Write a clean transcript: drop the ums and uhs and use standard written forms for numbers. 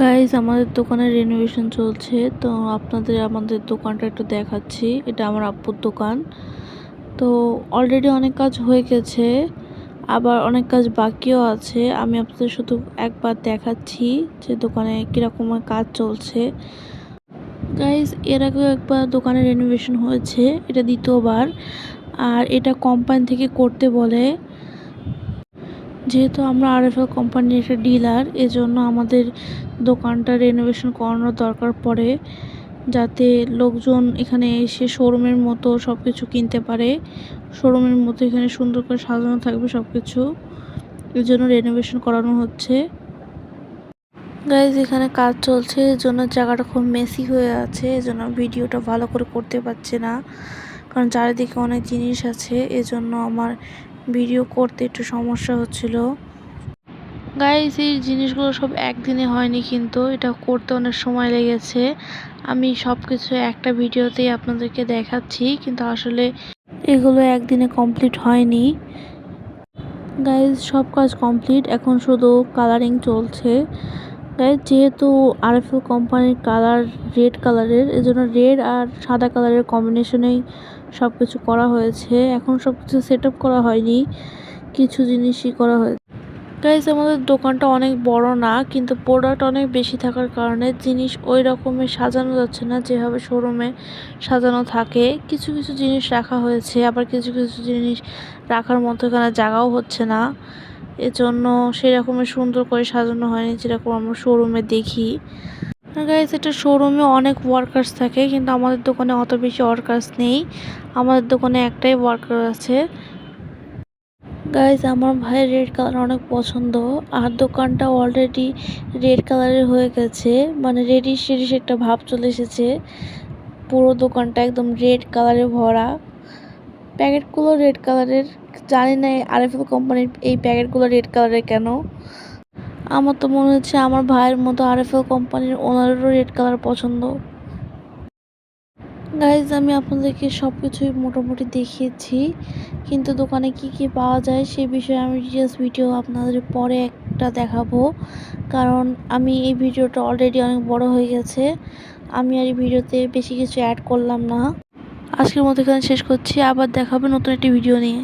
Guys আমাদের দোকানের renovation চলছে, তো আপনাদের আমাদের দোকানটা একটু দেখাচ্ছি। এটা আমার আব্বুর দোকান। তো অলরেডি অনেক কাজ হয়ে গেছে, আবার অনেক কাজ বাকিও আছে। আমি আপনাদের শুধু একবার দেখাচ্ছি যে দোকানে কীরকম কাজ চলছে। গাইজ এর আগেও একবার দোকানে রেনোভেশন হয়েছে, এটা দ্বিতীয়বার। আর এটা কোম্পানি থেকে করতে বলে, যেহেতু আমরা আরএফএল কোম্পানির একটা ডিলার, এজন্য আমাদের দোকানটা রেনোভেশন করানোর দরকার পড়ে, যাতে লোকজন এখানে এসে শোরুমের মতো সব কিছু কিনতে পারে। শোরুমের মতো এখানে সুন্দর করে সাজানো থাকবে সব কিছু, এর জন্য রেনোভেশন করানো হচ্ছে। গাইজ এখানে কাজ চলছে, এর জন্য জায়গাটা খুব মেসি হয়ে আছে, এজন্য ভিডিওটা ভালো করে করতে পারছি না, কারণ চারিদিকে অনেক জিনিস আছে, এজন্য আমার ভিডিও করতে একটু সমস্যা হচ্ছিল। গাইজ এই জিনিসগুলো সব একদিনে হয়নি, কিন্তু এটা করতে অনেক সময় লেগেছে। আমি সব কিছু একটা ভিডিওতেই আপনাদেরকে দেখাচ্ছি, কিন্তু আসলে এগুলো একদিনে কমপ্লিট হয়নি। গাইজ সব কাজ কমপ্লিট, এখন শুধু কালারিং চলছে। গাইজ যেহেতু আরএফএল কোম্পানির কালার রেড কালারের, এজন্য রেড আর সাদা কালারের কম্বিনেশনেই সব কিছু করা হয়েছে। এখন সব কিছু সেট আপ করা হয়নি, কিছু জিনিসই করা হয়েছে। গাইজ আমাদের দোকানটা অনেক বড় না, কিন্তু প্রোডাক্ট অনেক বেশি থাকার কারণে জিনিস ওই রকমের সাজানো যাচ্ছে না যেভাবে শোরুমে সাজানো থাকে। কিছু কিছু জিনিস রাখা হয়েছে, আবার কিছু কিছু জিনিস রাখার মতো এখানে জায়গাও হচ্ছে না, এজন্য সেই রকমের সুন্দর করে সাজানো হয়নি যেরকম আমরা শোরুমে দেখি। গাইজ এটা শোরুমে অনেক ওয়ার্কার্স থাকে, কিন্তু আমাদের দোকানে অত বেশি ওয়ার্কার্স নেই। আমাদের দোকানে একটাই ওয়ার্কার আছে। গাইজ আমার ভাইয়ের রেড কালার অনেক পছন্দ, আর দোকানটা অলরেডি রেড কালারের হয়ে গেছে, মানে রেডিশ রেডিশ একটা ভাব চলে এসেছে। পুরো দোকানটা একদম রেড কালারে ভরা, প্যাকেটগুলো রেড কালারের। জানি না আরএফএল কোম্পানির এই প্যাকেটগুলো রেড কালারের কেন। আমার তো মনে হচ্ছে আমার ভাইয়ের মতো আরএফএল কোম্পানির ওনারেরও রেড কালার পছন্দ। গাইজ আমি আপনাদেরকে সব কিছুই মোটামুটি দেখিয়েছি, কিন্তু দোকানে কি কি পাওয়া যায় সে বিষয়ে আমি ডিটেলস ভিডিও আপনাদের পরে একটা দেখাবো, কারণ আমি এই ভিডিওটা অলরেডি অনেক বড় হয়ে গেছে। আমি আর এই ভিডিওতে বেশি কিছু অ্যাড করলাম না। আজকের মতো এখানে শেষ করছি, আবার দেখাবে নতুন একটি ভিডিও নিয়ে।